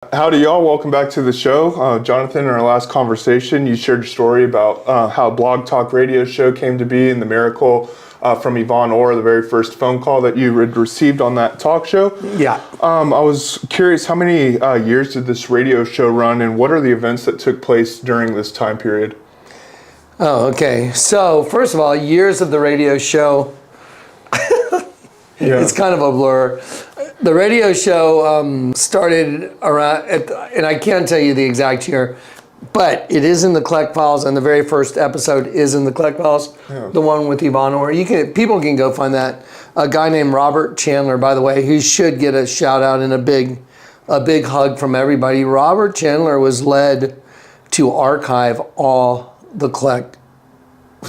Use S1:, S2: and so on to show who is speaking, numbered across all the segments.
S1: Howdy, y'all. Welcome back to the show. Jonathan, in our last conversation, you shared your story about how Blog Talk Radio Show came to be and the miracle from Yvonne Orr, the very first phone call that you had received on that talk show.
S2: Yeah.
S1: I was curious, how many years did this radio show run, and what are the events that took place during this time period?
S2: Oh, okay. So, first of all, years of the radio show. It's kind of a blur. The radio show started around, and I can't tell you the exact year, but it is in the Kleck Files, and the very first episode is in the Kleck Files, the one with Yvonne Orr. People can go find that. A guy named Robert Chandler, by the way, who should get a shout out and a big hug from everybody. Robert Chandler was led to archive all the Kleck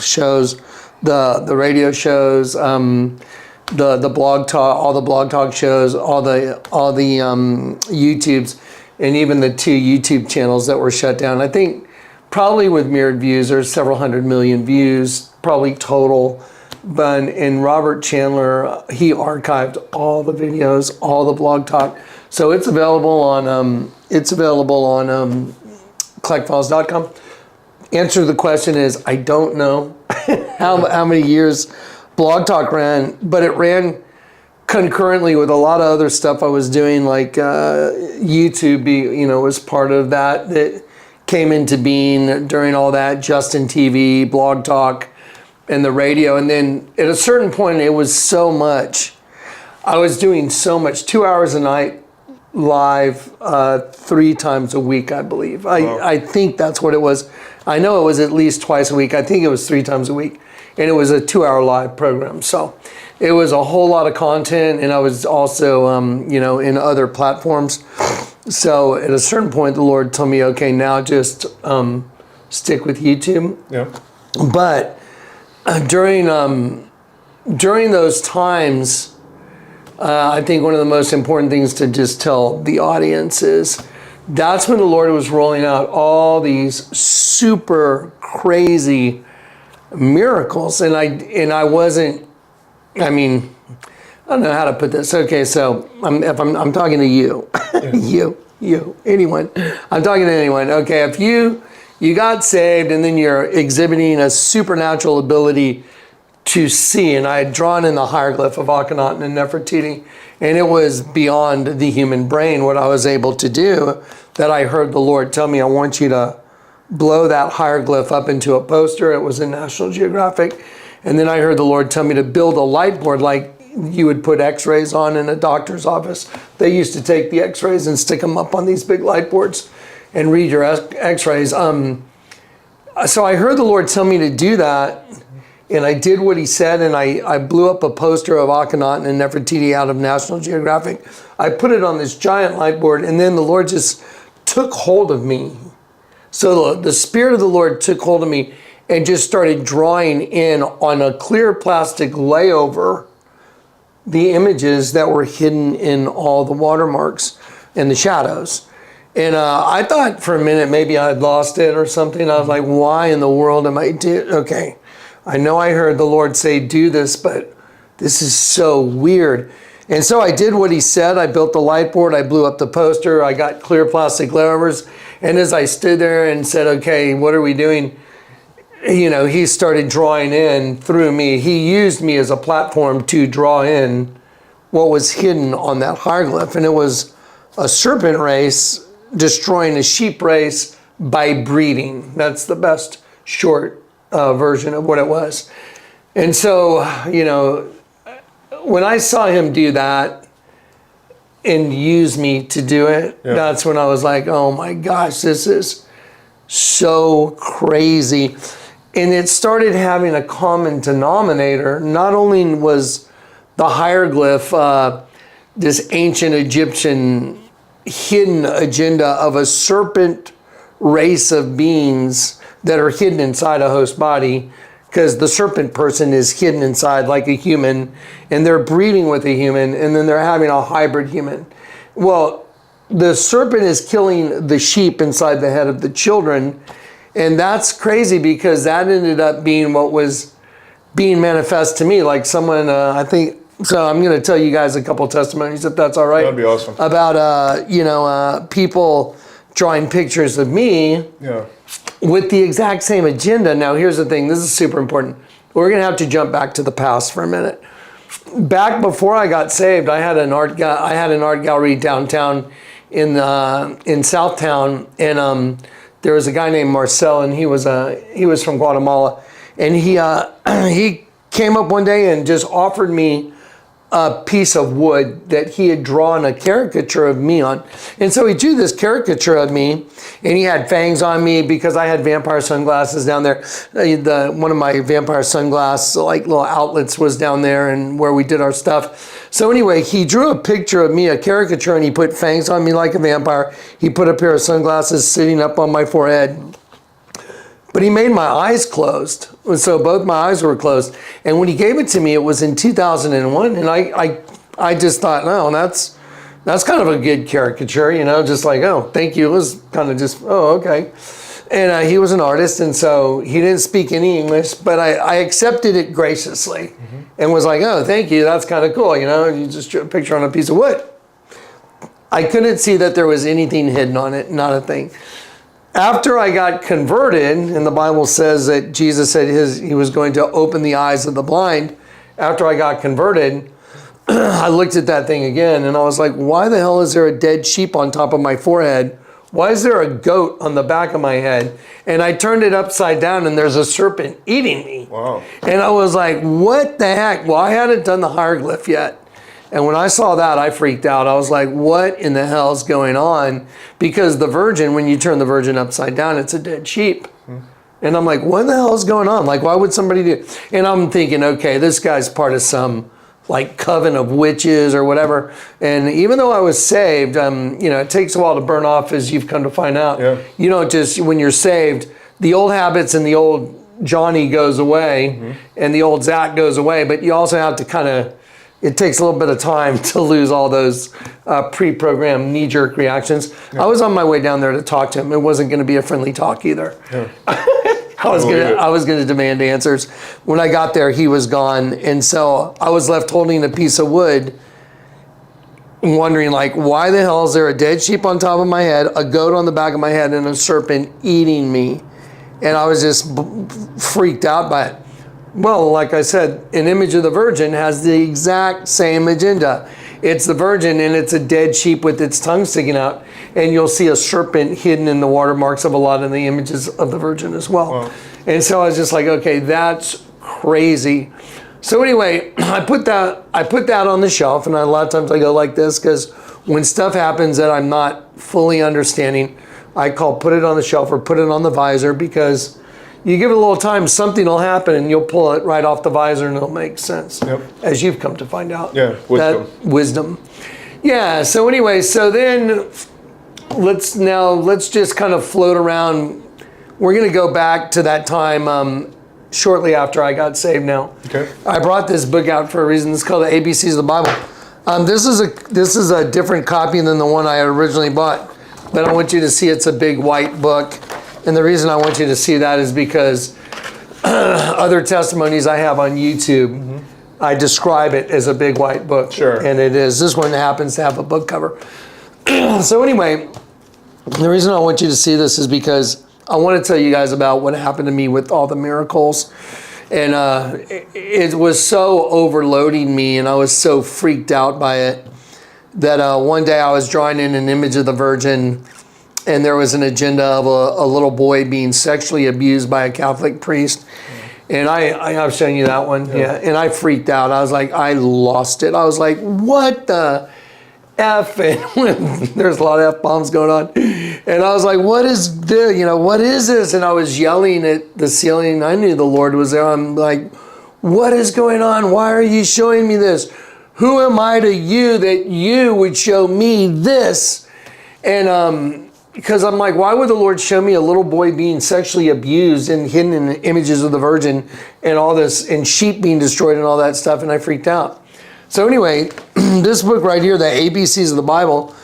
S2: shows, the radio shows, the blog talk, all the blog talk shows, all the YouTubes, and even the 2 YouTube channels that were shut down. I think probably with mirrored views, there's several hundred million views, probably total. But in Robert Chandler, he archived all the videos, all the blog talk. So it's available on kleckfiles.com. Answer to the question is, I don't know how many years Blog Talk ran, but it ran concurrently with a lot of other stuff I was doing, like YouTube, was part of that came into being during all that, Justin TV, Blog Talk, and the radio. And then at a certain point, it was so much. I was doing so much, 2 hours a night, live, 3 times a week, I believe. I think that's what it was. I know it was at least twice a week. I think it was 3 times a week. And it was a 2-hour live program. So it was a whole lot of content, and I was also, in other platforms. So at a certain point, the Lord told me, okay, now just stick with YouTube.
S1: Yeah.
S2: But during those times, I think one of the most important things to just tell the audience is that's when the Lord was rolling out all these super crazy miracles, and I wasn't. I mean, I don't know how to put this. Okay, so I'm talking to you, you, anyone. I'm talking to anyone. Okay, if you got saved and then you're exhibiting a supernatural ability to see, and I had drawn in the hieroglyph of Akhenaten and Nefertiti, and it was beyond the human brain what I was able to do. That I heard the Lord tell me, I want you to blow that hieroglyph up into a poster. It was in National Geographic. And then I heard the Lord tell me to build a light board like you would put x-rays on in a doctor's office. They used to take the x-rays and stick them up on these big light boards and read your x-rays. So I heard the Lord tell me to do that, and I did what he said, and I blew up a poster of Akhenaten and Nefertiti out of National Geographic. I put it on this giant light board, and then the Lord just took hold of me. So the Spirit of the Lord took hold of me and just started drawing in on a clear plastic layover the images that were hidden in all the watermarks and the shadows. And I thought for a minute maybe I'd lost it or something. I was like, why in the world am I okay, I know I heard the Lord say do this, but this is so weird. And so I did what he said. I built the light board. I blew up the poster. I got clear plastic layovers. And as I stood there and said, okay, what are we doing? He started drawing in through me. He used me as a platform to draw in what was hidden on that hieroglyph. And it was a serpent race destroying a sheep race by breeding. That's the best short version of what it was. And so, when I saw him do that and use me to do it, that's when I was like, oh my gosh, this is so crazy. And it started having a common denominator. Not only was the hieroglyph this ancient Egyptian hidden agenda of a serpent race of beings that are hidden inside a host body, because the serpent person is hidden inside like a human, and they're breeding with a human, and then they're having a hybrid human. Well, the serpent is killing the sheep inside the head of the children, and that's crazy because that ended up being what was being manifest to me. Like someone, I think So I'm going to tell you guys a couple testimonies, if that's all right.
S1: That'd be awesome.
S2: About people drawing pictures of me
S1: Yeah.
S2: with the exact same agenda. Now, here's the thing. This is super important. We're going to have to jump back to the past for a minute. Back before I got saved, I had an art gallery downtown in Southtown, and there was a guy named Marcel, and he was from Guatemala, and he came up one day and just offered me a piece of wood that he had drawn a caricature of me on. And so he drew this caricature of me, and he had fangs on me because I had vampire sunglasses down there. One of my vampire sunglasses, like little outlets, was down there and where we did our stuff. So anyway, he drew a picture of me, a caricature, and he put fangs on me like a vampire. He put a pair of sunglasses sitting up on my forehead. But he made my eyes closed. So both my eyes were closed. And when he gave it to me, it was in 2001. And I just thought, no, that's kind of a good caricature, just like, oh, thank you. It was kind of just, oh, okay. And he was an artist, and so he didn't speak any English, but I accepted it graciously and was like, oh, thank you. That's kind of cool. You just drew a picture on a piece of wood. I couldn't see that there was anything hidden on it, not a thing. After I got converted, and the Bible says that Jesus said he was going to open the eyes of the blind. After I got converted, I looked at that thing again, and I was like, why the hell is there a dead sheep on top of my forehead? Why is there a goat on the back of my head? And I turned it upside down, and there's a serpent eating me.
S1: Wow.
S2: And I was like, what the heck? Well, I hadn't done the hieroglyph yet. And when I saw that, I freaked out. I was like, what in the hell is going on? Because the virgin, when you turn the virgin upside down, it's a dead sheep. And I'm like, what the hell is going on? Like, why would somebody do? And I'm thinking, okay, this guy's part of some like coven of witches or whatever. And even though I was saved, it takes a while to burn off, as you've come to find out.
S1: Yeah.
S2: You don't just, when you're saved, the old habits and the old Johnny goes away and the old Zach goes away, but you also have to it takes a little bit of time to lose all those pre-programmed knee-jerk reactions. Yeah. I was on my way down there to talk to him. It wasn't going to be a friendly talk either. Yeah. I was going to demand answers. When I got there, he was gone, and so I was left holding a piece of wood, wondering, like, why the hell is there a dead sheep on top of my head, a goat on the back of my head, and a serpent eating me? And I was just freaked out by it. Well, like I said, an image of the Virgin has the exact same agenda. It's the Virgin, and it's a dead sheep with its tongue sticking out. And you'll see a serpent hidden in the watermarks of a lot of the images of the Virgin as well. Wow. And so I was just like, okay, that's crazy. So anyway, I put that on the shelf, and a lot of times I go like this, because when stuff happens that I'm not fully understanding, I put it on the shelf or put it on the visor, because you give it a little time, something will happen, and you'll pull it right off the visor, and it'll make sense. Yep. As you've come to find out.
S1: Yeah, wisdom.
S2: Wisdom. Yeah, so anyway, so then let's just kind of float around. We're going to go back to that time shortly after I got saved now. Okay. I brought this book out for a reason. It's called The ABCs of the Bible. This is a different copy than the one I originally bought, but I want you to see it's a big white book. And the reason I want you to see that is because other testimonies I have on YouTube, I describe it as a big white book.
S1: Sure.
S2: And it is. This one happens to have a book cover. So anyway, the reason I want you to see this is because I want to tell you guys about what happened to me with all the miracles. And it was so overloading me, and I was so freaked out by it, that one day I was drawing in an image of the Virgin, and there was an agenda of a little boy being sexually abused by a Catholic priest. And I have shown you that one. Yeah. And I freaked out. I was like, I lost it. I was like, what the F? And there's a lot of F-bombs going on. And I was like, what is this? What is this? And I was yelling at the ceiling. I knew the Lord was there. I'm like, what is going on? Why are you showing me this? Who am I to you that you would show me this? And because I'm like, why would the Lord show me a little boy being sexually abused and hidden in images of the Virgin and all this, and sheep being destroyed and all that stuff? And I freaked out. So anyway, this book right here, the ABCs of the Bible,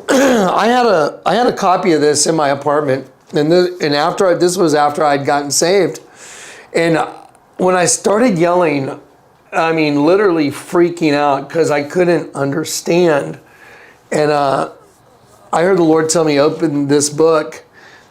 S2: I had a copy of this in my apartment, and this was after I'd gotten saved. And when I started yelling I mean, literally freaking out because I couldn't understand. And I heard the Lord tell me, open this book.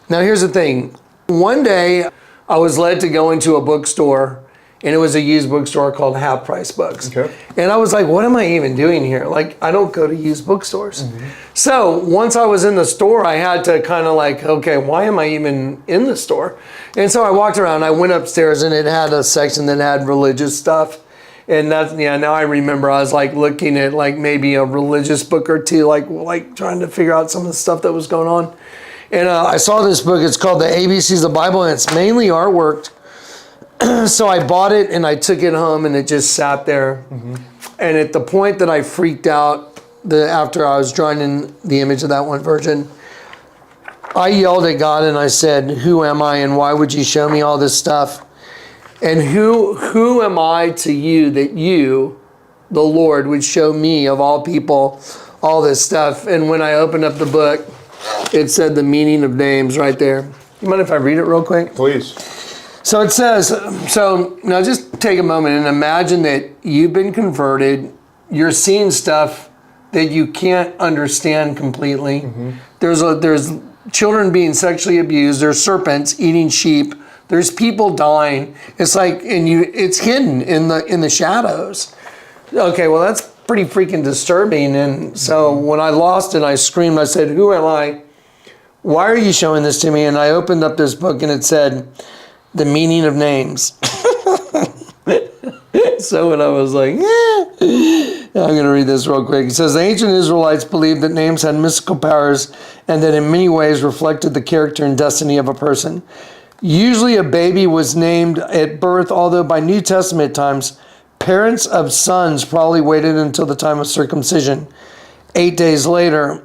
S2: Now, here's the thing. One day, I was led to go into a bookstore, and it was a used bookstore called Half Price Books.
S1: Okay.
S2: And I was like, what am I even doing here? Like, I don't go to used bookstores. So once I was in the store, I had to kind of like, okay, why am I even in the store? And so I walked around, I went upstairs, and it had a section that had religious stuff. And that's, yeah, now I remember I was like looking at like maybe a religious book or two, like trying to figure out some of the stuff that was going on. And I saw this book, it's called The ABCs of the Bible, and it's mainly artwork. So I bought it and I took it home and it just sat there. And at the point that I freaked out, after I was drawing in the image of that one virgin, I yelled at God and I said, who am I and why would you show me all this stuff? And who am I to you that you, the Lord, would show me of all people all this stuff? And when I opened up the book, it said the meaning of names right there. You mind if I read it real quick?
S1: Please.
S2: So it says, so now just take a moment and imagine that you've been converted. You're seeing stuff that you can't understand completely. There's children being sexually abused. There's serpents eating sheep. There's people dying. It's like, it's hidden in the shadows. Okay, well that's pretty freaking disturbing. And so when I lost it, I screamed. I said, "Who am I? Why are you showing this to me?" And I opened up this book and it said, "The meaning of names." So when I was like, I'm going to read this real quick. It says, the ancient Israelites believed that names had mystical powers and that in many ways reflected the character and destiny of a person. Usually a baby was named at birth, although by New Testament times, parents of sons probably waited until the time of circumcision. 8 days later,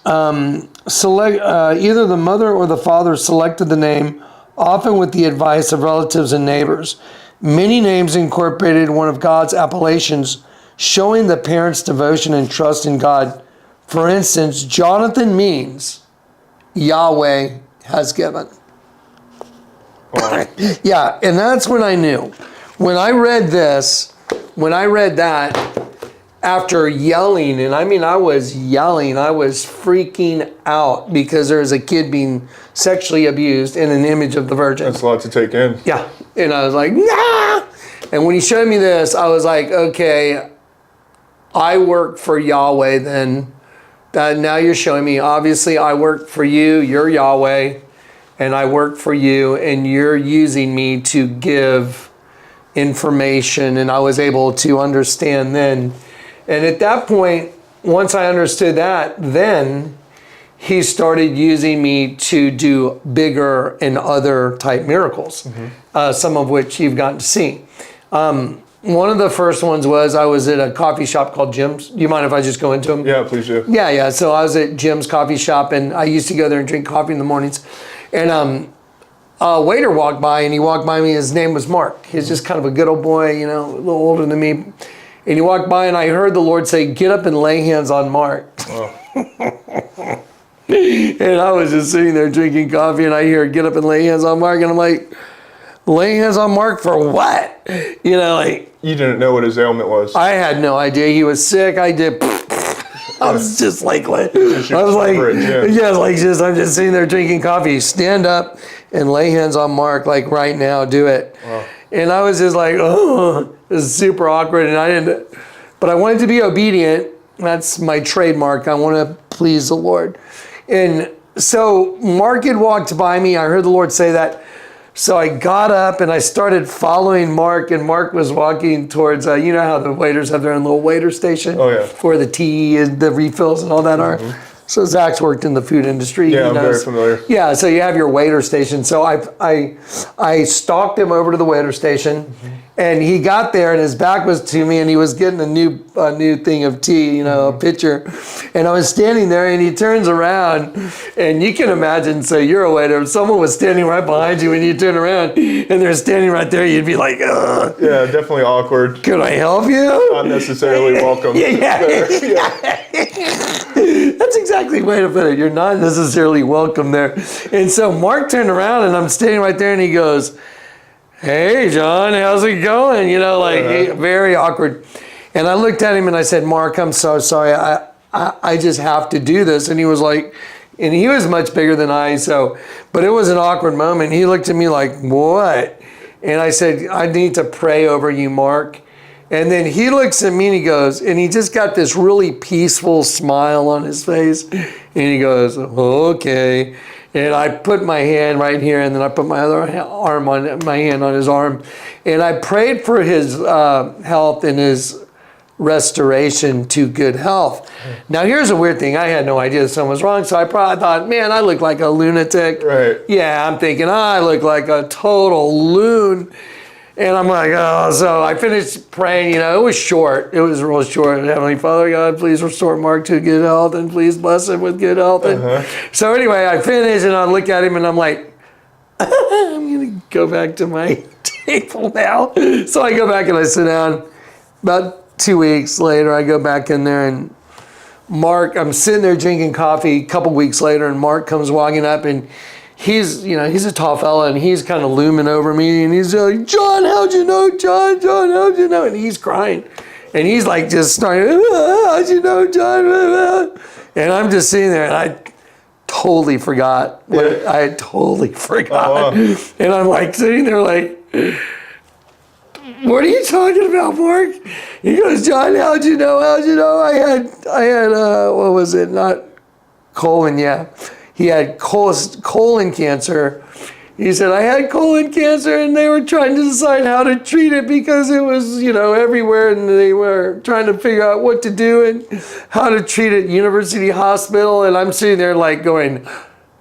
S2: either the mother or the father selected the name, often with the advice of relatives and neighbors. Many names incorporated one of God's appellations, showing the parents' devotion and trust in God. For instance, Jonathan means Yahweh has given.
S1: Wow.
S2: Yeah, and that's when I knew. When I read that, after yelling, and I mean I was yelling, I was freaking out because there was a kid being sexually abused in an image of the Virgin.
S1: That's a lot to take in.
S2: Yeah, and I was like, nah! And when he showed me this, I was like, okay, I work for Yahweh then. That now you're showing me, obviously I work for you, you're Yahweh, and I work for you, and you're using me to give information, and I was able to understand then. And at that point, once I understood that, then he started using me to do bigger and other type miracles, some of which you've gotten to see. One of the first ones was I was at a coffee shop called Jim's. Do you mind if I just go into them?
S1: Yeah, please do.
S2: Yeah. So I was at Jim's coffee shop, and I used to go there and drink coffee in the mornings. And a waiter walked by, and he walked by me. His name was Mark. He's just kind of a good old boy, you know, a little older than me. And he walked by, and I heard the Lord say, "Get up and lay hands on Mark."
S1: Oh.
S2: And I was just sitting there drinking coffee, and I hear, "Get up and lay hands on Mark." And I'm like, lay hands on Mark for what? You know, like.
S1: You didn't know what his ailment was.
S2: I had no idea he was sick. I was just like, I'm just sitting there drinking coffee. Stand up and lay hands on Mark, like right now, do it. Wow. And I was just like, oh, this is super awkward. And but I wanted to be obedient. That's my trademark. I want to please the Lord. And so Mark had walked by me. I heard the Lord say that. So I got up and I started following Mark, and Mark was walking towards, you know how the waiters have their own little waiter station?
S1: Oh, yeah.
S2: Where the tea and the refills and all that are. So Zach's worked in the food industry.
S1: Yeah, I'm very familiar.
S2: Yeah, so you have your waiter station. So I stalked him over to the waiter station, and he got there, and his back was to me, and he was getting a new thing of tea, you know, a pitcher. And I was standing there, and he turns around, and you can imagine, so you're a waiter, if someone was standing right behind you and you turn around, and they're standing right there, you'd be like, ugh.
S1: Yeah, definitely awkward.
S2: Could I help you?
S1: Not necessarily welcome.
S2: Yeah. That's exactly the way to put it. You're not necessarily welcome there. And so Mark turned around, and I'm standing right there, and he goes, hey, John, how's it going? You know, like very awkward. And I looked at him and I said, Mark, I'm so sorry. I just have to do this. And he was like, and he was much bigger than I, so, but it was an awkward moment. He looked at me like, what? And I said, I need to pray over you, Mark. And then he looks at me and he goes, and he just got this really peaceful smile on his face. And he goes, okay. And I put my hand right here, and then I put my other arm on my hand on his arm. And I prayed for his health and his restoration to good health. Now, here's a weird thing. I had no idea something was wrong, so I probably thought, man, I look like a lunatic.
S1: Right.
S2: Yeah, I'm thinking, I look like a total loon. And I'm like, oh, so I finished praying, you know, it was short. It was real short. Heavenly Father, God, please restore Mark to good health and please bless him with good health. And so anyway, I finished and I look at him and I'm like, I'm going to go back to my table now. So I go back and I sit down. About 2 weeks later, I go back in there and Mark, I'm sitting there drinking coffee a couple weeks later and Mark comes walking up and he's a tall fella and he's kind of looming over me and he's like, John, how'd you know? John, how'd you know? And he's crying. And he's like just starting, how'd you know, John? And I'm just sitting there and I totally forgot. I totally forgot. And I'm like sitting there like, what are you talking about, Mark? He goes, John, how'd you know? I had what was it? Not colon, yeah. He had colon cancer. He said, I had colon cancer and they were trying to decide how to treat it because it was, you know, everywhere and they were trying to figure out what to do and how to treat it at University Hospital. And I'm sitting there like going,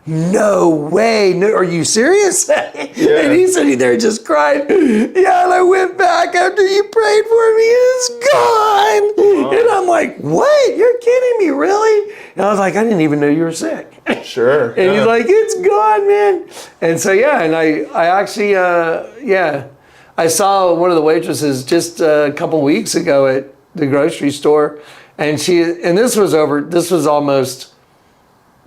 S2: no way, no, are you serious? And he's sitting there just crying. Yeah, and I went back after you prayed for me, it's gone. Wow. And I'm like, what? You're kidding me, really? And I was like, I didn't even know you were sick.
S1: Sure.
S2: And he's like, it's gone, man. And so, yeah, and I actually, I saw one of the waitresses just a couple weeks ago at the grocery store. And this was almost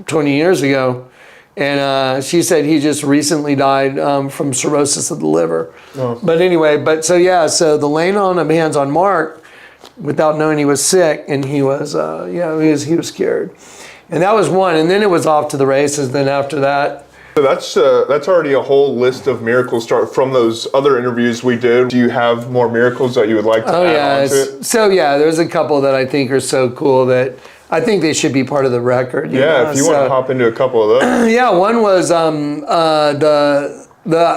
S2: 20 years ago. And she said he just recently died from cirrhosis of the liver. Oh. But anyway, so the laying on of hands on Mark without knowing he was sick, and he was, he was scared. And that was one. And then it was off to the races. Then after that.
S1: So that's already a whole list of miracles from those other interviews we did. Do you have more miracles that you would like to add on to it?
S2: So there's a couple that I think are so cool that I think they should be part of the record.
S1: If you want to hop into a couple of those.
S2: One was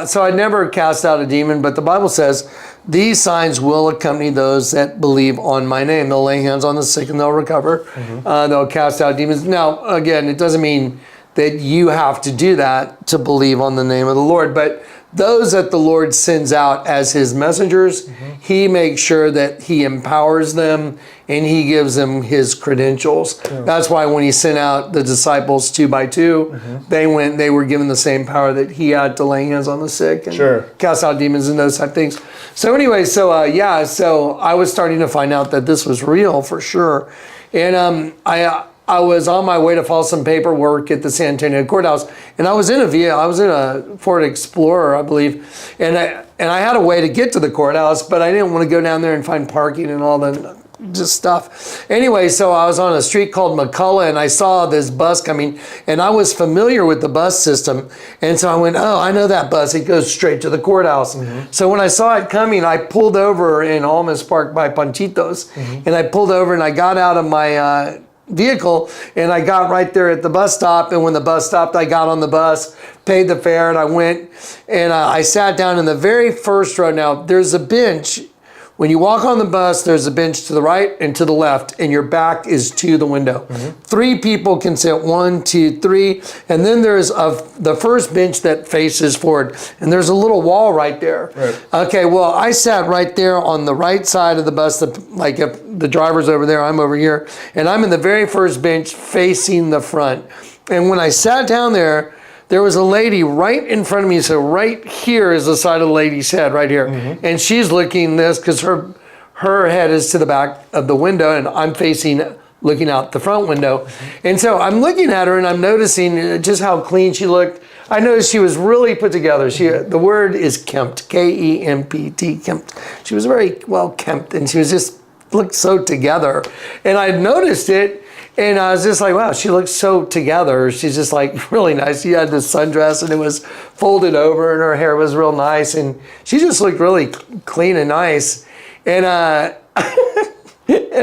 S2: so I never cast out a demon, but the Bible says, these signs will accompany those that believe on my name. They'll lay hands on the sick and they'll recover. They'll cast out demons. Now, again, it doesn't mean that you have to do that to believe on the name of the Lord, but those that the Lord sends out as his messengers, he makes sure that he empowers them and he gives them his credentials. That's why when he sent out the disciples 2 by 2, they were given the same power that he had to lay hands on the sick and cast out demons and those type of things. So anyway, so I was starting to find out that this was real for sure. And I was on my way to file some paperwork at the San Antonio courthouse, and I was in a Ford Explorer, I believe, and I had a way to get to the courthouse, but I didn't want to go down there and find parking and all the just stuff. Anyway, so I was on a street called McCullough, and I saw this bus coming, and I was familiar with the bus system, and so I went, oh, I know that bus. It goes straight to the courthouse. So when I saw it coming, I pulled over in Almas Park by Panchitos, and I pulled over and I got out of my vehicle and I got right there at the bus stop, and when the bus stopped, I got on the bus, paid the fare, and I went and I sat down in the very first row. Now there's a bench. When you walk on the bus, there's a bench to the right and to the left, and your back is to the window. 3 people can sit, 1, 2, 3, and then there's the first bench that faces forward, and there's a little wall right there. Okay, well, I sat right there on the right side of the bus, like if the driver's over there, I'm over here, and I'm in the very first bench facing the front. And when I sat down there was a lady right in front of me. So right here is the side of the lady's head, right here. And she's looking this because her head is to the back of the window, and I'm facing looking out the front window. And so I'm looking at her and I'm noticing just how clean she looked. I noticed she was really put together. The word is kempt, K-E-M-P-T, kempt. She was very well kempt, and she was just looked so together. And I noticed it, and I was just like, wow, she looks so together. She's just like really nice. She had this sundress and it was folded over and her hair was real nice. And she just looked really clean and nice. And and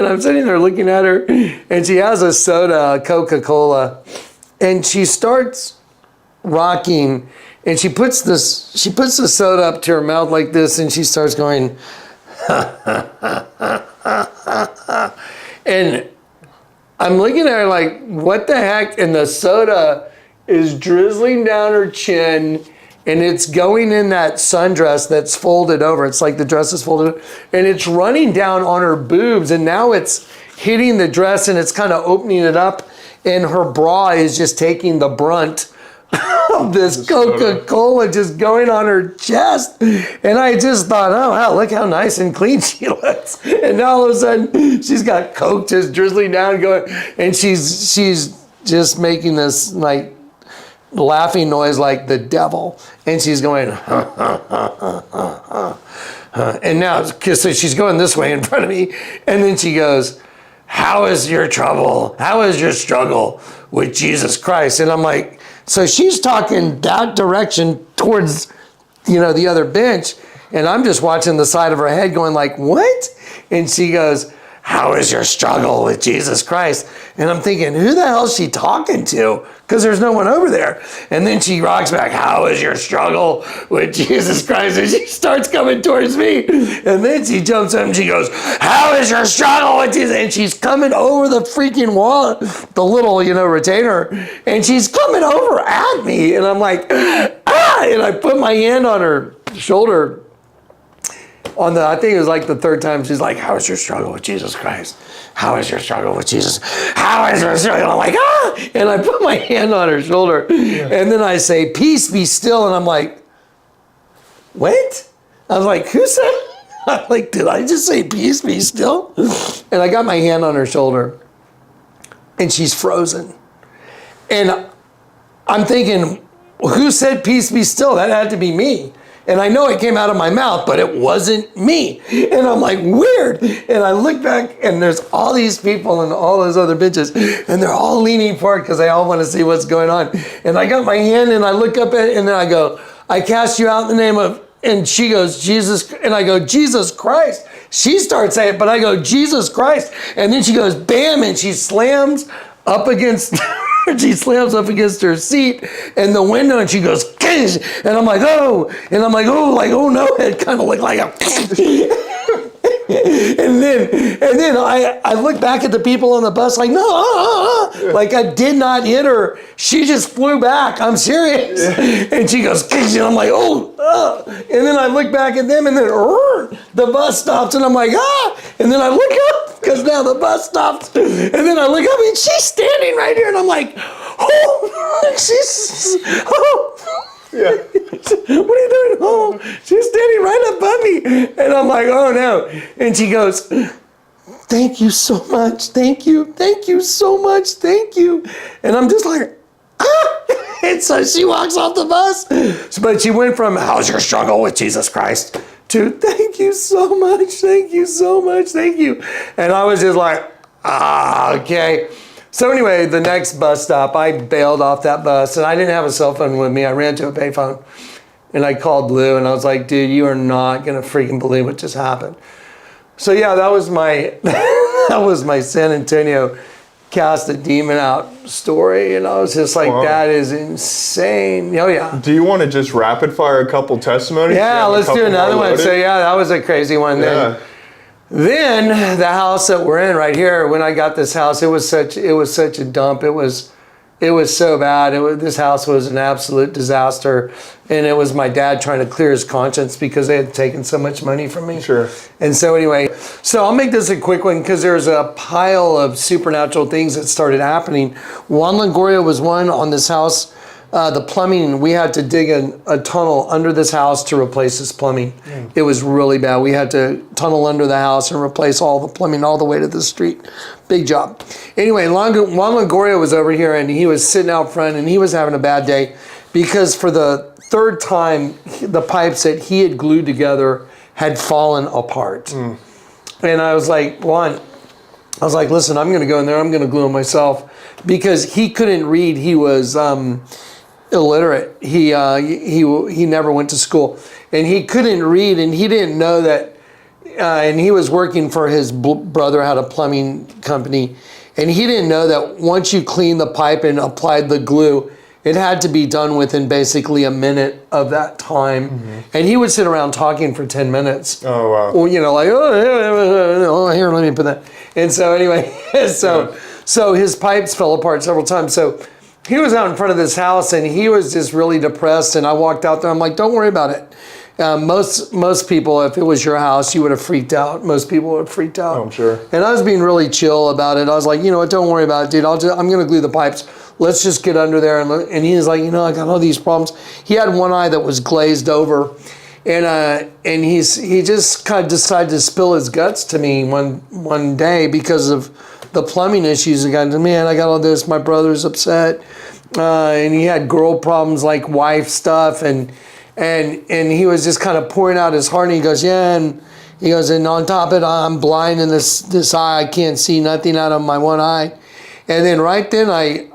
S2: I'm sitting there looking at her and she has a soda, Coca-Cola, and she starts rocking and she puts the soda up to her mouth like this and she starts going, and I'm looking at her like, what the heck? And the soda is drizzling down her chin and it's going in that sundress that's folded over. It's like the dress is folded and it's running down on her boobs and now it's hitting the dress and it's kind of opening it up and her bra is just taking the brunt of this Coca-Cola just going on her chest. And I just thought, oh wow, look how nice and clean she looks. And now all of a sudden she's got Coke just drizzling down going, and she's just making this like laughing noise like the devil. And she's going, and now, so she's going this way in front of me. And then she goes, how is your trouble? How is your struggle with Jesus Christ? And I'm like, so she's talking that direction towards, the other bench. And I'm just watching the side of her head going like, what? And she goes, how is your struggle with Jesus Christ? And I'm thinking, who the hell is she talking to? Because there's no one over there. And then she rocks back, how is your struggle with Jesus Christ? And she starts coming towards me. And then she jumps up and she goes, how is your struggle with Jesus? And she's coming over the freaking wall, the little, retainer. And she's coming over at me. And I'm like, ah! And I put my hand on her shoulder. I think it was like the third time, she's like, how is your struggle with Jesus Christ? How is your struggle with Jesus? How is your struggle? I'm like, ah! And I put my hand on her shoulder. Yeah. And then I say, peace be still. And I'm like, what? I was like, who said? I'm like, did I just say peace be still? And I got my hand on her shoulder. And she's frozen. And I'm thinking, who said peace be still? That had to be me. And I know it came out of my mouth, but it wasn't me. And I'm like, weird. And I look back and there's all these people and all those other benches and they're all leaning forward because they all want to see what's going on. And I got my hand and I look up at it and then I go, I cast you out in the name of, and she goes, Jesus, and I go, Jesus Christ. She starts saying it, but I go, Jesus Christ. And then she goes, bam, and she slams up against her seat and the window and she goes, Kish! And I'm like, oh, no, it kind of looked like a and then I look back at the people on the bus like, no, like I did not hit her. She just flew back. I'm serious. And she goes, Kish! And I'm like, and then I look back at them and then the bus stops and I'm like, ah, and then I look up because now the bus stops and then I look up and she's standing right here and I'm like, yeah. What are you doing? Oh, she's standing right above me. And I'm like, oh no. And she goes, thank you so much. Thank you. Thank you so much. Thank you. And I'm just like, ah. And so she walks off the bus. But she went from, how's your struggle with Jesus Christ? To, thank you so much. Thank you so much. Thank you. And I was just like, okay. So anyway, the next bus stop, I bailed off that bus and I didn't have a cell phone with me. I ran to a payphone and I called Lou and I was like, dude, you are not going to freaking believe what just happened. So yeah, that was my San Antonio cast a demon out story. And I was just like, wow. That is insane. Oh yeah.
S1: Do you want to just rapid fire a couple testimonies?
S2: Yeah, let's do another one. So yeah, that was a crazy one.
S1: Yeah.
S2: Then the house that we're in right here, when I got this house, it was such a dump. It was so bad. This house was an absolute disaster. And it was my dad trying to clear his conscience because they had taken so much money from me.
S1: Sure.
S2: And so anyway, so I'll make this a quick one because there's a pile of supernatural things that started happening. Juan Longoria was one on this house. the plumbing, we had to dig a tunnel under this house to replace this plumbing. It was really bad. We had to tunnel under the house and replace all the plumbing all the way to the street. Big job. Anyway, Juan Longoria was over here, and he was sitting out front, and he was having a bad day because for the third time, the pipes that he had glued together had fallen apart. And I was like, Juan, I was like, listen, I'm going to go in there. I'm going to glue them myself, because he couldn't read. He was illiterate. He never went to school, and he couldn't read, and he didn't know that. And he was working for his brother, had a plumbing company, and he didn't know that once you clean the pipe and applied the glue, it had to be done within basically a minute of that time. And he would sit around talking for 10 minutes.
S1: Oh, wow.
S2: Well, you know, like, oh, here, let me put that. And so anyway, so his pipes fell apart several times. So he was out in front of this house, and he was just really depressed. And I walked out there. I'm like, don't worry about it. Most people, if it was your house, you would have freaked out. Most people would have freaked out.
S1: Oh, I'm sure.
S2: And I was being really chill about it. I was like, you know what, don't worry about it, dude. I'm going to glue the pipes. Let's just get under there. And he was like, you know, I got all these problems. He had one eye that was glazed over. And he just kind of decided to spill his guts to me one day because of the plumbing issues. He got, man, I got all this. My brother's upset. And he had girl problems, like wife stuff. And he was just kind of pouring out his heart. And he goes, yeah. And he goes, and on top of it, I'm blind in this eye. I can't see nothing out of my one eye. And then right then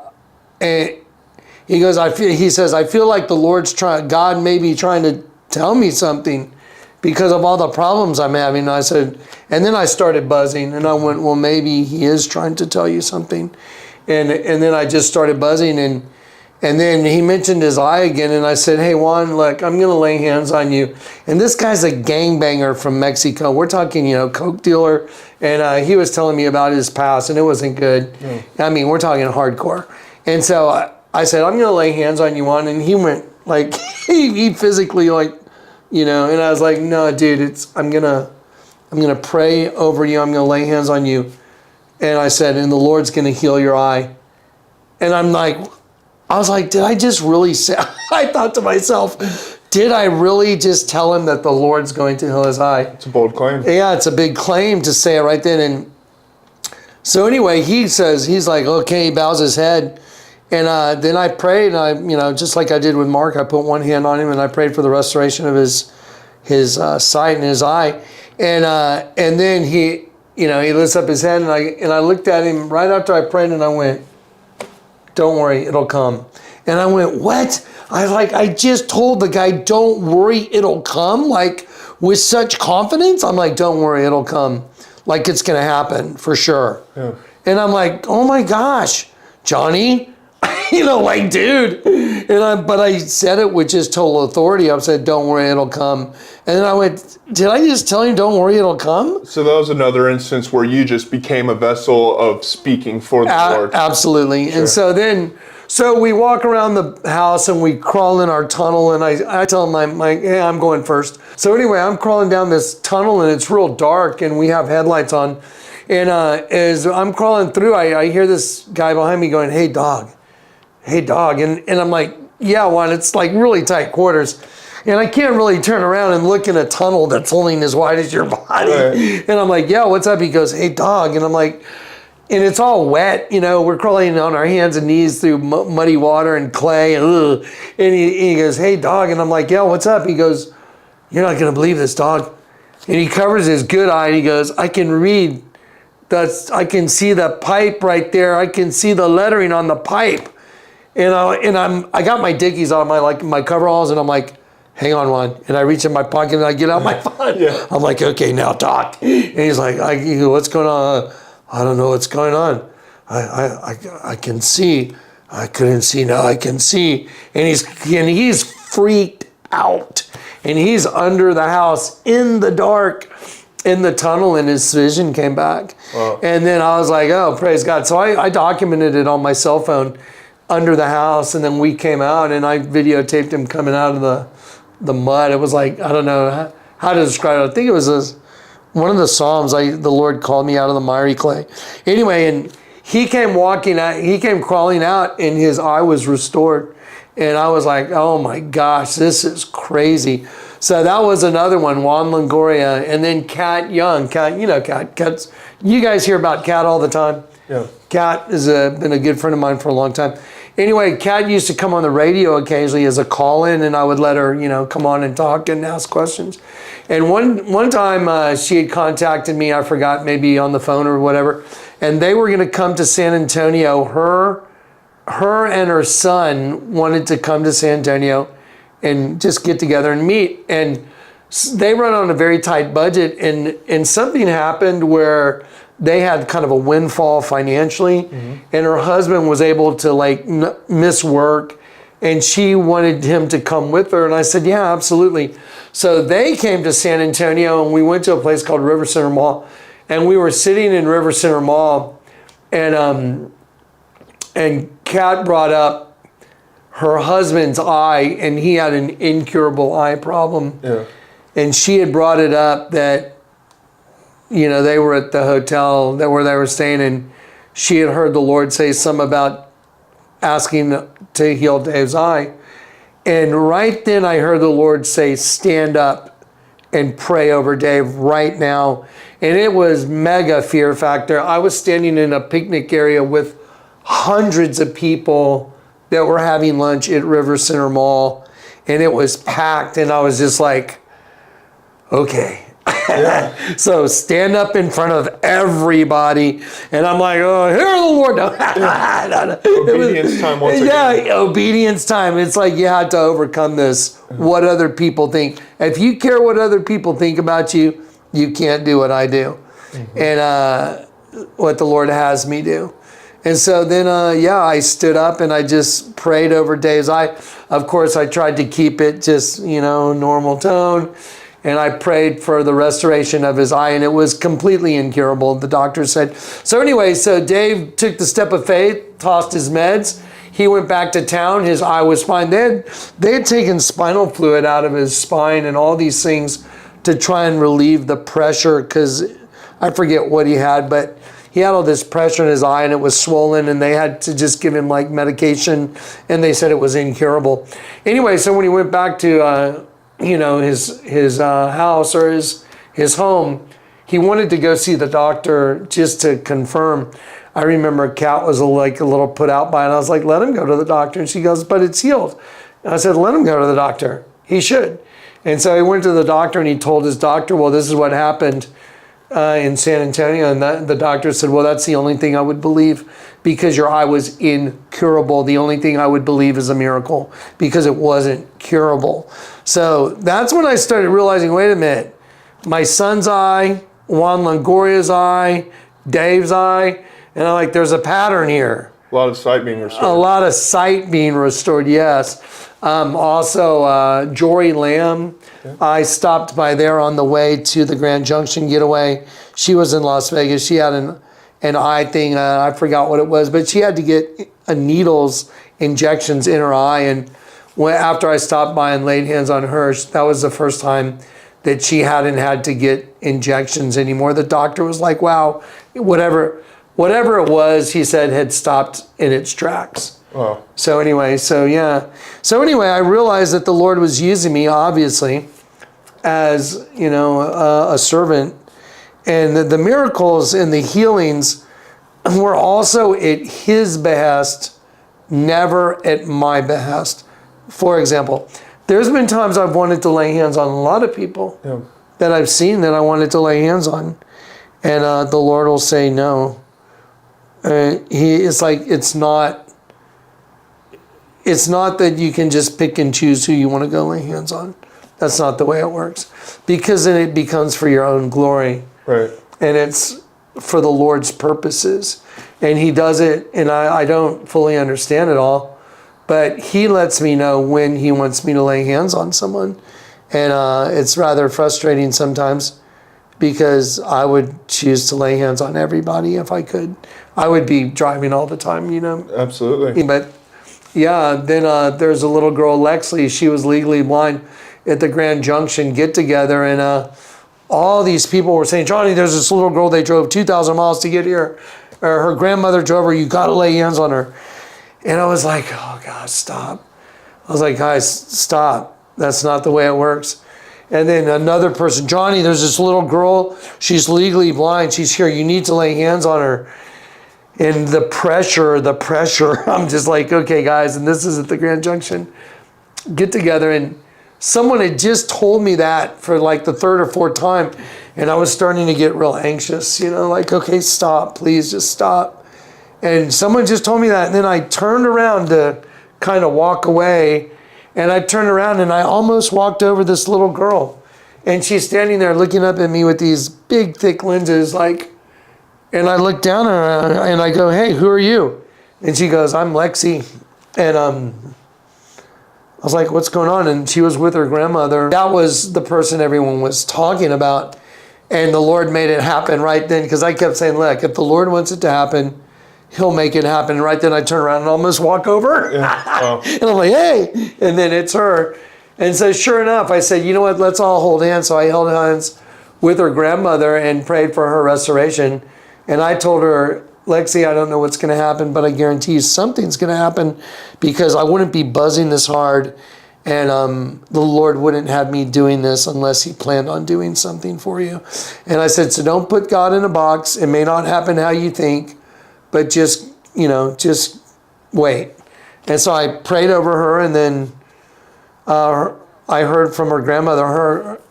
S2: he goes, he says, I feel like the Lord's God may be trying to tell me something because of all the problems I'm having. And I said, and then I started buzzing, and I went, well, maybe he is trying to tell you something. And then I just started buzzing, and then he mentioned his eye again, and I said, hey, Juan, look, I'm going to lay hands on you. And this guy's a gangbanger from Mexico. We're talking, you know, coke dealer, and he was telling me about his past, and it wasn't good. I mean, we're talking hardcore. And so I said, I'm going to lay hands on you, Juan. And he went, like, he physically, like, you know, and I was like, no, dude, I'm going to pray over you. I'm going to lay hands on you. And I said, and the Lord's going to heal your eye. And I was like, did I just really say, I thought to myself, did I really just tell him that the Lord's going to heal his eye?
S1: It's a bold claim.
S2: Yeah, it's a big claim to say it right then. And so anyway, he says, he's like, okay, he bows his head. And then I prayed, and just like I did with Mark, I put one hand on him, and I prayed for the restoration of his sight in his eye. And then he lifts up his head, and I looked at him right after I prayed, and I went, don't worry, it'll come. And I went, what? I just told the guy, don't worry, it'll come, like with such confidence. I'm like, don't worry, it'll come. Like it's going to happen for sure. Yeah. And I'm like, oh my gosh, Johnny, like, dude. But I said it with just total authority. I said, don't worry, it'll come. And then I went, did I just tell you, don't worry, it'll come?
S1: So that was another instance where you just became a vessel of speaking for the Lord.
S2: Absolutely. Sure. And so we walk around the house and we crawl in our tunnel, and I tell him, hey, I'm going first. So anyway, I'm crawling down this tunnel, and it's real dark, and we have headlights on. And as I'm crawling through, I hear this guy behind me going, hey, dog. And I'm like, yeah, Juan, it's like really tight quarters. And I can't really turn around and look in a tunnel that's only as wide as your body. Right. And I'm like, yeah, what's up? He goes, hey, dog. And I'm like, and it's all wet, we're crawling on our hands and knees through muddy water and clay. And he goes, hey, dog. And I'm like, yeah, what's up? He goes, you're not going to believe this, dog. And he covers his good eye, and he goes, I can read. I can see the pipe right there. I can see the lettering on the pipe. And I got my dickies on my coveralls, and I'm like, hang on, Juan. And I reach in my pocket and I get out my phone. Yeah. I'm like, okay, now talk. And he's like, what's going on? I don't know what's going on. I can see. I couldn't see, now I can see. And he's freaked out. And he's under the house in the dark, in the tunnel, and his vision came back. Wow. And then I was like, oh, praise God. So I documented it on my cell phone under the house, and then we came out, and I videotaped him coming out of the mud. It was like, I don't know how to describe it. I think it was one of the Psalms, the Lord called me out of the miry clay. Anyway, and he came walking out, he came crawling out, and his eye was restored. And I was like, oh my gosh, this is crazy. So that was another one, Juan Longoria. And then Kat Young. Kat, you know Kat. Kat's, you guys hear about Kat all the time.
S1: Yeah.
S2: Kat has been a good friend of mine for a long time. Anyway, Kat used to come on the radio occasionally as a call-in, and I would let her, come on and talk and ask questions. And one time she had contacted me, I forgot, maybe on the phone or whatever, and they were going to come to San Antonio. Her and her son wanted to come to San Antonio and just get together and meet. And they run on a very tight budget, and something happened where they had kind of a windfall financially, and her husband was able to miss work, and she wanted him to come with her. And I said, yeah, absolutely. So they came to San Antonio, and we went to a place called River Center Mall, and we were sitting in River Center Mall, and Kat brought up her husband's eye, and he had an incurable eye problem.
S1: Yeah.
S2: And she had brought it up that, they were at the hotel where they were staying, and she had heard the Lord say something about asking to heal Dave's eye. And right then I heard the Lord say, stand up and pray over Dave right now. And it was mega fear factor. I was standing in a picnic area with hundreds of people that were having lunch at River Center Mall, and it was packed, and I was just like, okay. Yeah. So stand up in front of everybody, and I'm like, oh, hear the Lord. No.
S1: Obedience time once again.
S2: Yeah, obedience time. It's like you had to overcome this, what other people think. If you care what other people think about you, you can't do what I do, and what the Lord has me do. And so then, I stood up and I just prayed over Dave's eye. Of course, I tried to keep it just, normal tone. And I prayed for the restoration of his eye, and it was completely incurable, the doctor said. So anyway, so Dave took the step of faith, tossed his meds. He went back to town. His eye was fine. They had taken spinal fluid out of his spine and all these things to try and relieve the pressure, because I forget what he had, but he had all this pressure in his eye, and it was swollen, and they had to just give him medication, and they said it was incurable. Anyway, so when he went back to his house or his home, he wanted to go see the doctor just to confirm. I remember Kat was a little put out by it. I was like, let him go to the doctor. And she goes, but it's healed. And I said, let him go to the doctor. He should. And so he went to the doctor, and he told his doctor, well, this is what happened in San Antonio. And the doctor said, well, that's the only thing I would believe, because your eye was incurable. The only thing I would believe is a miracle, because it wasn't curable. So that's when I started realizing, wait a minute, my son's eye, Juan Longoria's eye, Dave's eye, and I'm like, there's a pattern here.
S1: A lot of sight being restored.
S2: A lot of sight being restored, yes. Also, Jory Lamb, I stopped by there on the way to the Grand Junction getaway. She was in Las Vegas. She had an eye thing. I forgot what it was, but she had to get needles, injections in her eye. And after I stopped by and laid hands on her, that was the first time that she hadn't had to get injections anymore. The doctor was like, wow, whatever it was, he said, had stopped in its tracks.
S1: Wow.
S2: So anyway, I realized that the Lord was using me, obviously, as, a servant. And the miracles and the healings were also at his behest, never at my behest. For example, there's been times I've wanted to lay hands on a lot of people that I've seen that I wanted to lay hands on. And the Lord will say no. It's not that you can just pick and choose who you want to go lay hands on. That's not the way it works. Because then it becomes for your own glory.
S1: Right.
S2: And it's for the Lord's purposes. And he does it, and I don't fully understand it all, but he lets me know when he wants me to lay hands on someone. And it's rather frustrating sometimes, because I would choose to lay hands on everybody if I could. I would be driving all the time,
S1: Absolutely.
S2: But yeah, then there's a little girl, Lexley. She was legally blind at the Grand Junction get together, and all these people were saying, Johnny, there's this little girl, they drove 2,000 miles to get here. or her grandmother drove her. You got to lay hands on her. And I was like, oh God, stop. I was like, guys, stop. That's not the way it works. And then another person, Johnny, there's this little girl. She's legally blind. She's here. You need to lay hands on her. And the pressure, I'm just like, okay, guys, and this is at the Grand Junction. Get together. And someone had just told me that for like the third or fourth time. And I was starting to get real anxious, like, okay, stop, please just stop. And someone just told me that. And then I turned around to kind of walk away. And I turned around and I almost walked over this little girl. And she's standing there looking up at me with these big, thick lenses, like, and I look down at her and I go, hey, who are you? And she goes, I'm Lexi. And I was like, what's going on? And she was with her grandmother. That was the person everyone was talking about. And the Lord made it happen right then. Because I kept saying, look, if the Lord wants it to happen, he'll make it happen. And right then I turn around and almost walk over. Yeah. Wow. And I'm like, hey. And then it's her. And so sure enough, I said, you know what, let's all hold hands. So I held hands with her grandmother and prayed for her restoration. And I told her, Lexi, I don't know what's going to happen, but I guarantee you something's going to happen, because I wouldn't be buzzing this hard, and the Lord wouldn't have me doing this unless he planned on doing something for you. And I said, so don't put God in a box. It may not happen how you think, but just wait. And so I prayed over her, and then I heard from her grandmother.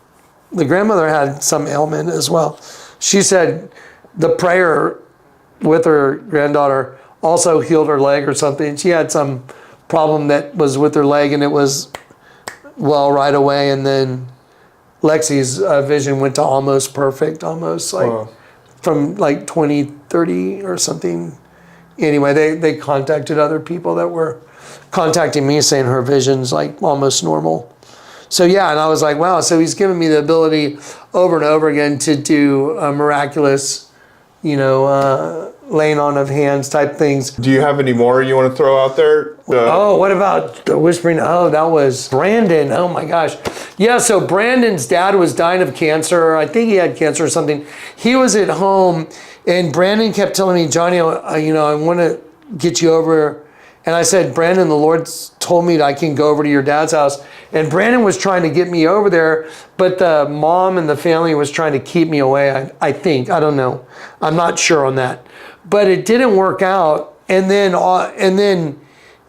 S2: The grandmother had some ailment as well. She said the prayer with her granddaughter also healed her leg or something. She had some problem that was with her leg, and it was well right away. And then Lexi's vision went to almost perfect, almost like wow. From like 20/30 or something. Anyway, they contacted other people that were contacting me saying her vision's like almost normal. So yeah, and I was like, wow, so he's given me the ability over and over again to do miraculous, laying on of hands type things.
S1: Do you have any more you want to throw out there?
S2: What about the whispering? Oh, that was Brandon. Oh my gosh. Yeah, so Brandon's dad was dying of cancer. I think he had cancer or something. He was at home, and Brandon kept telling me, Johnny, I want to get you over. And I said, Brandon, the Lord's told me that I can go over to your dad's house. And Brandon was trying to get me over there, but the mom and the family was trying to keep me away, I think. I don't know. I'm not sure on that. But it didn't work out. And then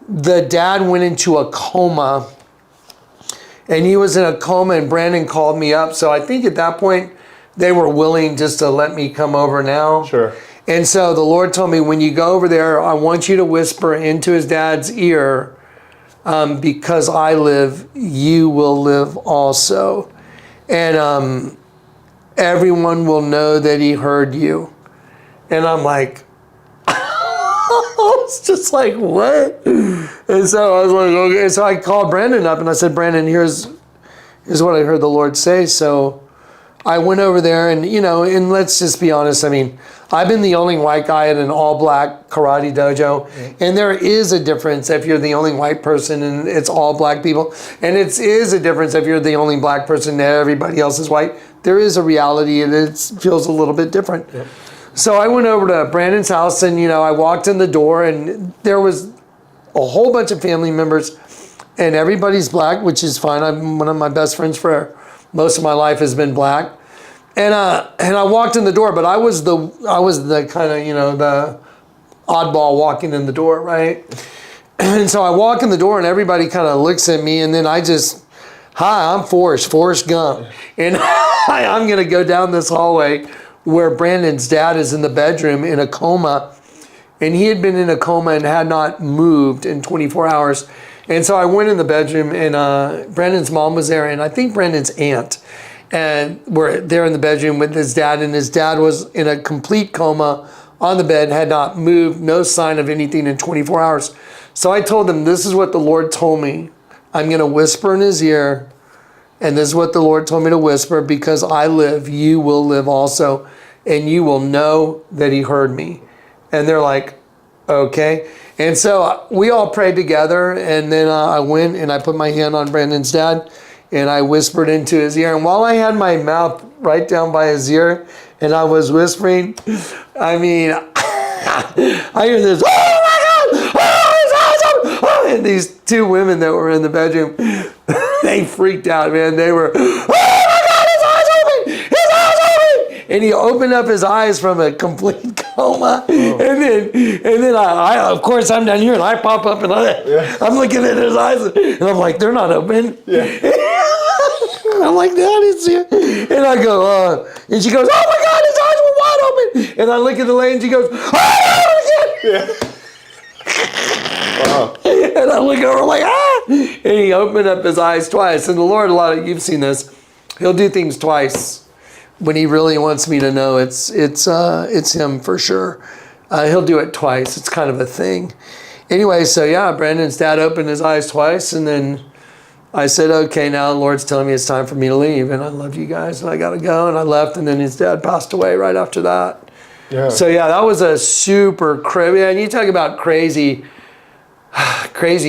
S2: the dad went into a coma. And he was in a coma, and Brandon called me up. So I think at that point, they were willing just to let me come over now.
S1: Sure.
S2: And so the Lord told me, when you go over there, I want you to whisper into his dad's ear, because I live, you will live also. And everyone will know that he heard you. And I'm like, I was just like, what? And so I was like, okay. So I called Brandon up and I said, Brandon, here's what I heard the Lord say. So I went over there, and and let's just be honest. I mean, I've been the only white guy at an all-black karate dojo, and there is a difference if you're the only white person and it's all black people, and it is a difference if you're the only black person and everybody else is white. There is a reality, and it feels a little bit different. Yep. So I went over to Brandon's house, and I walked in the door, and there was a whole bunch of family members, and everybody's black, which is fine. I'm one of my best friends for most of my life has been black. And I walked in the door, but I was the kind of, the oddball walking in the door, right? And so I walk in the door, and everybody kind of looks at me, and then hi, I'm Forrest Gump. And I'm going to go down this hallway where Brandon's dad is in the bedroom in a coma. And he had been in a coma and had not moved in 24 hours. And so I went in the bedroom, and Brandon's mom was there, and I think Brandon's aunt. And we're there in the bedroom with his dad, and his dad was in a complete coma on the bed, had not moved, no sign of anything in 24 hours. So I told him, this is what the Lord told me. I'm going to whisper in his ear, and this is what the Lord told me to whisper, because I live, you will live also, and you will know that he heard me. And they're like, okay. And so we all prayed together, and then I went and I put my hand on Brandon's dad, and I whispered into his ear. And while I had my mouth right down by his ear and I was whispering, I mean, I hear this, oh my God, oh, his eyes open. Oh, and these two women that were in the bedroom, they freaked out, man. They were, oh my God, his eyes open, his eyes open. And he opened up his eyes from a complete coma. And then I of course, I'm down here and I pop up and I'm looking at his eyes and I'm like, they're not open. Yeah. I'm like, Dad, it's here. And I go, and she goes, oh my God, his eyes were wide open. And I look at the lady and she goes, oh, again. Wow. And I look over like, ah. And he opened up his eyes twice. And the Lord, you've seen this, he'll do things twice when he really wants me to know it's him for sure. He'll do it twice. It's kind of a thing. Anyway, so yeah, Brandon's dad opened his eyes twice, and then I said, okay, now the Lord's telling me it's time for me to leave, and I love you guys, and I got to go, and I left, and then his dad passed away right after that. Yeah. So yeah, that was a super crazy, and you talk about crazy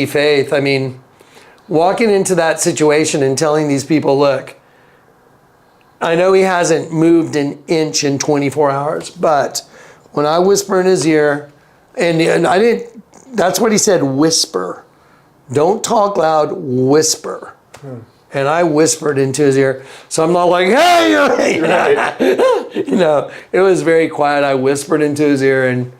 S2: faith. I mean, walking into that situation and telling these people, look, I know he hasn't moved an inch in 24 hours, but when I whisper in his ear, and I didn't, that's what he said, whisper. Don't talk loud, whisper. And I whispered into his ear. So I'm not like, hey, you know, it was very quiet. I whispered into his ear and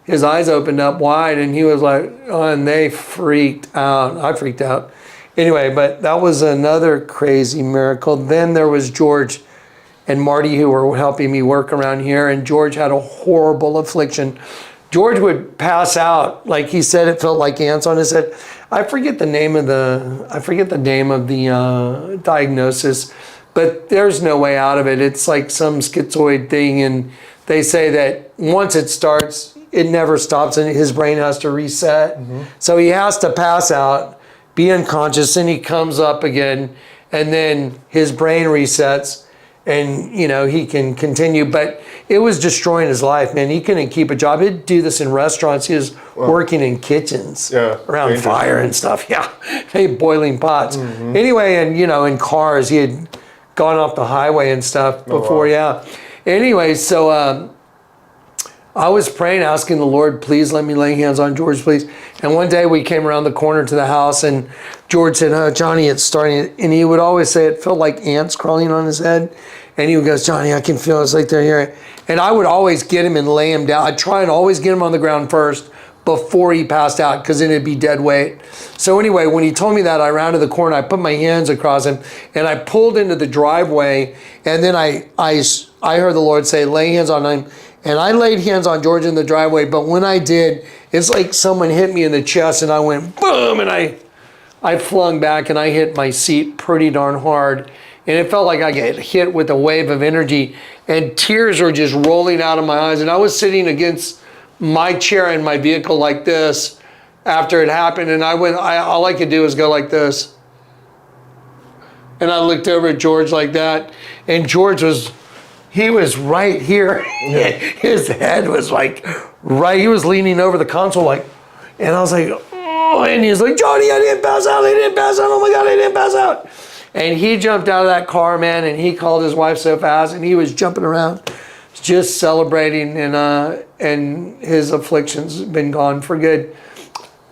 S2: his eyes opened up wide and he was like, oh, and they freaked out. I freaked out. Anyway, but that was another crazy miracle. Then there was George and Marty who were helping me work around here, and George had a horrible affliction. George would pass out, like he said, it felt like ants on his head. I forget the name of the diagnosis, but there's no way out of it. It's like some schizoid thing, and they say that once it starts, it never stops, and his brain has to reset. Mm-hmm. So he has to pass out, be unconscious, and he comes up again, and then his brain resets. And, you know, he can continue, but it was destroying his life, man. He couldn't keep a job. He'd do this in restaurants. He was working in kitchens around fire and stuff. Yeah, hey, boiling pots. Mm-hmm. Anyway, and, you know, in cars, he had gone off the highway and stuff before, yeah. Anyway, so I was praying, asking the Lord, please let me lay hands on George, please. And one day we came around the corner to the house and George said, oh, Johnny, it's starting. And he would always say it felt like ants crawling on his head. And he would go, Johnny, I can feel it's like they're here. And I would always get him and lay him down. I'd try and always get him on the ground first before he passed out, because then it'd be dead weight. So anyway, when he told me that, I rounded the corner, I put my hands across him, and I pulled into the driveway, and then I heard the Lord say, lay hands on him. And I laid hands on George in the driveway, but when I did, it's like someone hit me in the chest, and I went boom, and I flung back, and I hit my seat pretty darn hard. And it felt like I got hit with a wave of energy, and tears were just rolling out of my eyes. And I was sitting against my chair in my vehicle like this after it happened, and all I could do was go like this. And I looked over at George like that, and George was right here. Yeah. His head was like right, he was leaning over the console like, and I was like, oh, and he was like, Johnny, I didn't pass out, oh my God, I didn't pass out. And he jumped out of that car, man, and he called his wife so fast, and he was jumping around, just celebrating, and his affliction's been gone for good.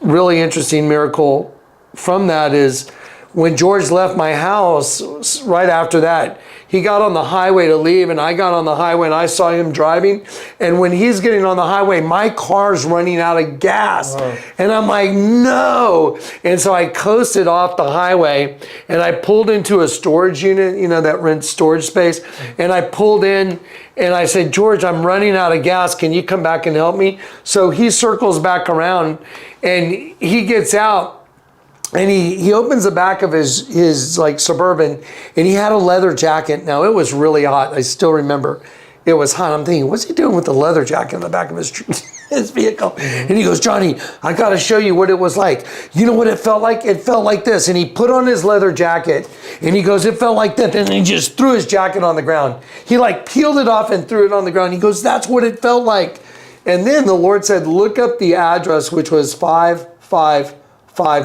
S2: Really interesting miracle from that is when George left my house, right after that, he got on the highway to leave, and I got on the highway, and I saw him driving. And when he's getting on the highway, my car's running out of gas. Wow. And I'm like, no. And so I coasted off the highway, and I pulled into a storage unit, you know, that rents storage space. And I pulled in, and I said, George, I'm running out of gas. Can you come back and help me? So he circles back around, and he gets out. And he opens the back of his like Suburban, and he had a leather jacket. Now, it was really hot. I still remember it was hot. I'm thinking, what's he doing with the leather jacket in the back of his vehicle? Mm-hmm. And he goes, Johnny, I got to show you what it was like. You know what it felt like? It felt like this. And he put on his leather jacket, and he goes, it felt like that. And he just threw his jacket on the ground. He like peeled it off and threw it on the ground. He goes, that's what it felt like. And then the Lord said, look up the address, which was 555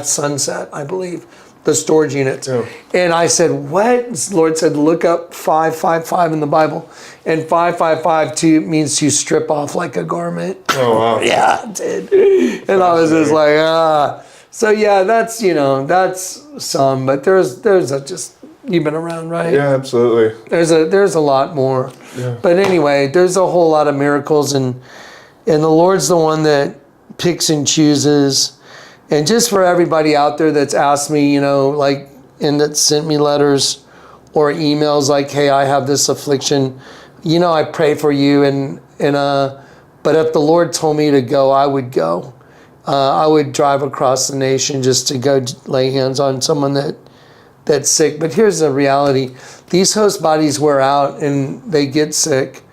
S2: Sunset, I believe. the storage units.
S1: Yeah.
S2: And I said, what? The Lord said, look up 555 in the Bible. And 5552 means to strip off like a garment.
S1: Oh, wow.
S2: Yeah, it did. And I was just like, ah. So yeah, that's, you know, that's some, but there's a just, you've been around, right?
S1: Yeah, absolutely.
S2: There's a lot more.
S1: Yeah.
S2: But anyway, there's a whole lot of miracles, and the Lord's the one that picks and chooses. And just for everybody out there that's asked me, you know, like, and that sent me letters or emails like, hey, I have this affliction, you know, I pray for you, but if the Lord told me to go, I would go. I would drive across the nation just to go lay hands on someone that's sick. But here's the reality. These host bodies wear out and they get sick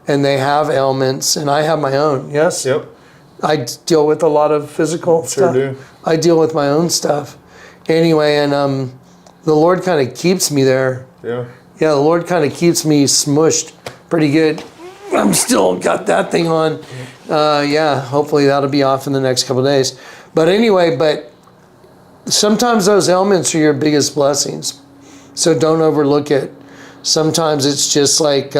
S2: and they have ailments, and I have my own, yes?
S1: Yep.
S2: I deal with a lot of physical stuff.
S1: do.
S2: I deal with my own stuff. Anyway, and the Lord kind of keeps me there.
S1: Yeah.
S2: Yeah, the Lord kind of keeps me smushed pretty good. I'm still got that thing on. Yeah, hopefully that'll be off in the next couple of days. But anyway, sometimes those ailments are your biggest blessings. So don't overlook it. Sometimes it's just like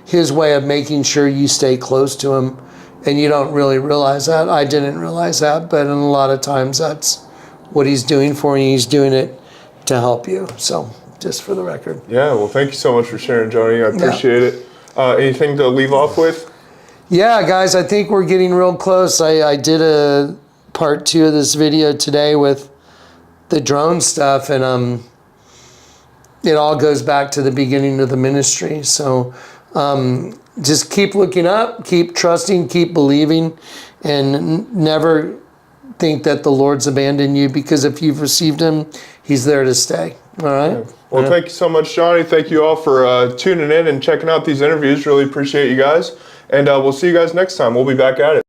S2: his way of making sure you stay close to him, and you don't really realize that. I didn't realize that, but in a lot of times that's what he's doing for you. He's doing it to help you. So just for the record.
S1: Yeah, well, thank you so much for sharing, Johnny. I appreciate it. Anything to leave off with?
S2: Yeah, guys, I think we're getting real close. I did a part 2 of this video today with the drone stuff, and it all goes back to the beginning of the ministry. So just keep looking up, keep trusting, keep believing, and never think that the Lord's abandoned you, because if you've received him, he's there to stay. All right?
S1: Yeah. Well, thank you so much, Johnny. Thank you all for tuning in and checking out these interviews. Really appreciate you guys. And we'll see you guys next time. We'll be back at it.